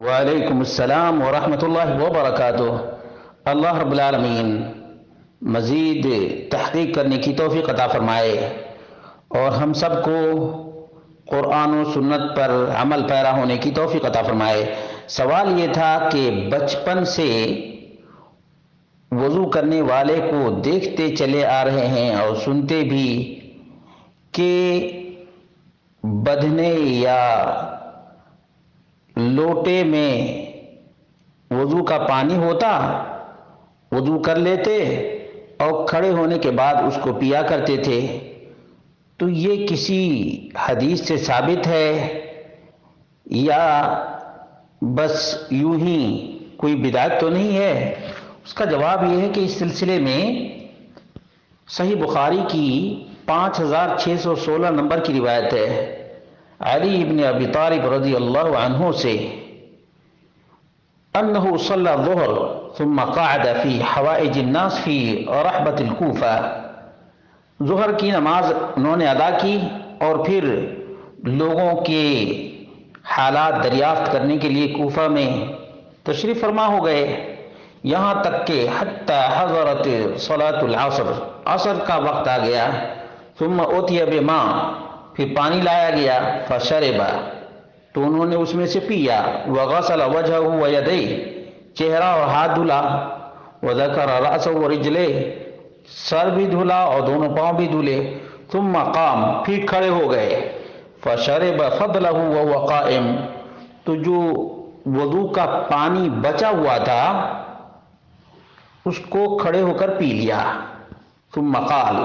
وعلیکم السلام ورحمۃ اللہ وبرکاتہ۔ اللہ رب العالمین مزید تحقیق کرنے کی توفیق عطا فرمائے اور ہم سب کو قرآن و سنت پر عمل پیرا ہونے کی توفیق عطا فرمائے۔ سوال یہ تھا کہ بچپن سے وضو کرنے والے کو دیکھتے چلے آ رہے ہیں اور سنتے بھی کہ بدھنے یا لوٹے میں وضو کا پانی ہوتا، وضو کر لیتے اور کھڑے ہونے کے بعد اس کو پیا کرتے تھے، تو یہ کسی حدیث سے ثابت ہے یا بس یوں ہی کوئی بدعت تو نہیں ہے؟ اس کا جواب یہ ہے کہ اس سلسلے میں صحیح بخاری کی 5616 نمبر کی روایت ہے علی ابن ابی طالب رضی اللہ عنہ سے انہ صلی الظہر ثم قعد فی حوائج الناس فی رحبت الکوفہ، ظہر کی نماز انہوں نے ادا کی اور پھر لوگوں کے حالات دریافت کرنے کے لیے کوفہ میں تشریف فرما ہو گئے، یہاں تک کہ حتی حضرت صلاۃ العصر، عصر کا وقت آ گیا، ثم اوتی بماء، پھر پانی لایا گیا، فشرب، تو انہوں نے اس میں سے پیا، وغسل وجہہ ویدیہ، چہرہ اور ہاتھ دھلا، وذکر رأسہ ورجلیہ، سر بھی دھلا اور دونوں پاؤں بھی دھلے، ثم قام، پھر کھڑے ہو گئے، فشرب فضلہ وهو قائم، تو جو وضو کا پانی بچا ہوا تھا اس کو کھڑے ہو کر پی لیا، ثم قال،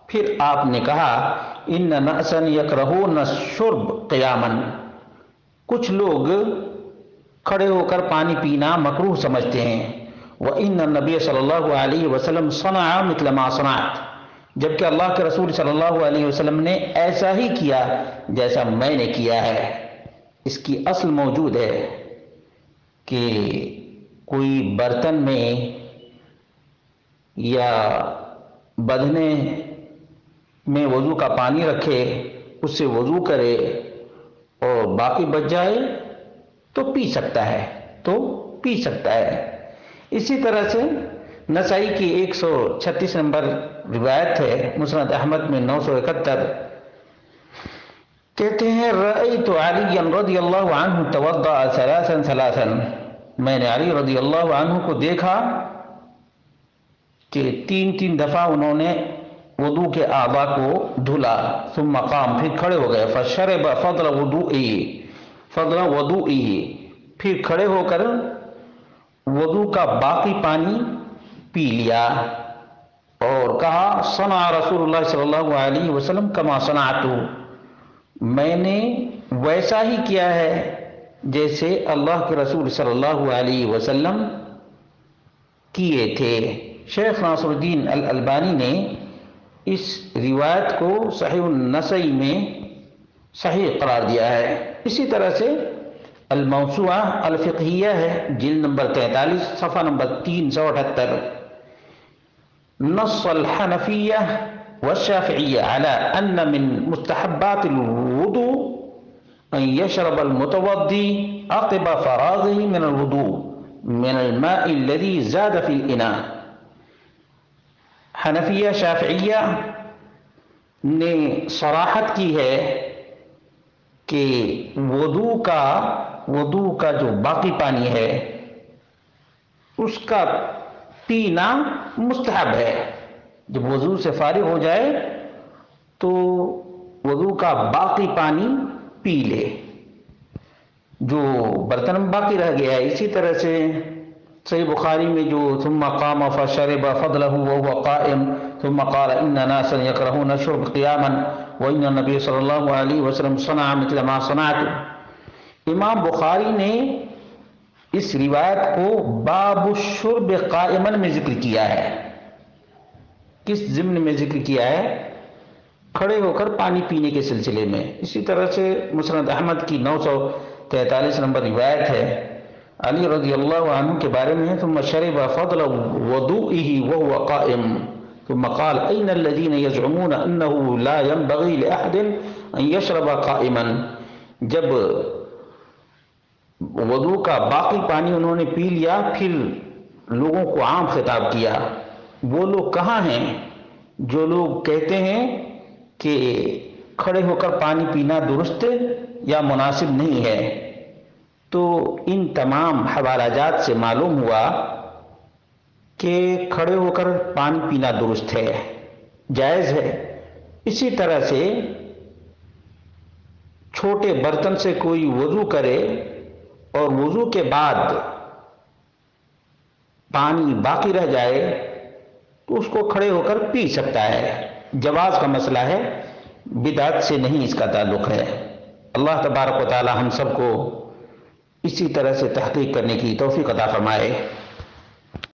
پھر آپ نے کہا، ان ناسا یکرہون الشرب قیاما، کچھ لوگ کھڑے ہو کر پانی پینا مکروہ سمجھتے ہیں، وان النبی صلی اللہ علیہ وسلم صنع مثل ما صنعت، جبکہ اللہ کے رسول صلی اللہ علیہ وسلم نے ایسا ہی کیا جیسا میں نے کیا ہے۔ اس کی اصل موجود ہے کہ کوئی برتن میں یا بدھنے میں وضو کا پانی رکھے، اس سے وضو کرے اور باقی بچ جائے تو پی سکتا ہے، اسی طرح سے نسائی کی 136 نمبر روایت ہے مسند احمد میں 971، کہتے ہیں رأیت علی رضی اللہ عنہ توضأ ثلاثا ثلاثا، میں نے علی رضی اللہ عنہ کو دیکھا کہ 3 دفعہ انہوں نے وضو کے اعضاء کو دھلا، ثم قام، پھر کھڑے ہو گئے، فشرب فضل وضوئہ، پھر کھڑے ہو کر وضو کا باقی پانی پی لیا اور کہا، صنع رسول اللہ صلی اللہ علیہ وسلم کما صنعت، میں نے ویسا ہی کیا ہے جیسے اللہ کے رسول صلی اللہ علیہ وسلم کیے تھے۔ شیخ ناصر الدین الالبانی نے اس روایت کو صحیح النسائی میں صحیح قرار دیا ہے۔ اسی طرح سے الموسوعہ الفقہیہ ہے، جلد نمبر 43، صفحہ نمبر 378، نص الحنفیہ والشافعیہ على ان من مستحبات الوضوء ان يشرب المتوضي عقب فراغه من الوضوء من الماء الذي زاد في الاناء، حنفیہ شافعیہ نے صراحت کی ہے کہ وضو کا جو باقی پانی ہے اس کا پینا مستحب ہے، جب وضو سے فارغ ہو جائے تو وضو کا باقی پانی پی لے جو برتن میں باقی رہ گیا ہے۔ اسی طرح سے صحیح بخاری میں جو ثم قام فشرب فضلہ وهو قائم ثم قال ان ناسا یکرہون الشرب قیاما وان النبی صلی اللہ علیہ وسلم صنع مثل ما صنعت، امام بخاری نے اس روایت کو باب الشرب قائما میں ذکر کیا ہے۔ کس ضمن میں ذکر کیا ہے؟ کھڑے ہو کر پانی پینے کے سلسلے میں۔ اسی طرح سے مسند احمد کی 943 نمبر روایت ہے، علی رضی اللہ عنہ کے بارے میں ہے، ثم شرب فضل وضوئه وهو قائم ثم قال اين الذين يزعمون انه لا ينبغي لاحد ان يشرب قائما، جب وضو کا باقی پانی انہوں نے پی لیا، پھر لوگوں کو عام خطاب کیا، وہ لوگ کہاں ہیں جو لوگ کہتے ہیں کہ کھڑے ہو کر پانی پینا درست یا مناسب نہیں ہے؟ تو ان تمام حوالہ جات سے معلوم ہوا کہ کھڑے ہو کر پانی پینا درست ہے، جائز ہے۔ اسی طرح سے چھوٹے برتن سے کوئی وضو کرے اور وضو کے بعد پانی باقی رہ جائے تو اس کو کھڑے ہو کر پی سکتا ہے، جواز کا مسئلہ ہے، بدعت سے نہیں اس کا تعلق ہے۔ اللہ تبارک و تعالی ہم سب کو اسی طرح سے تحقیق کرنے کی توفیق عطا فرمائے۔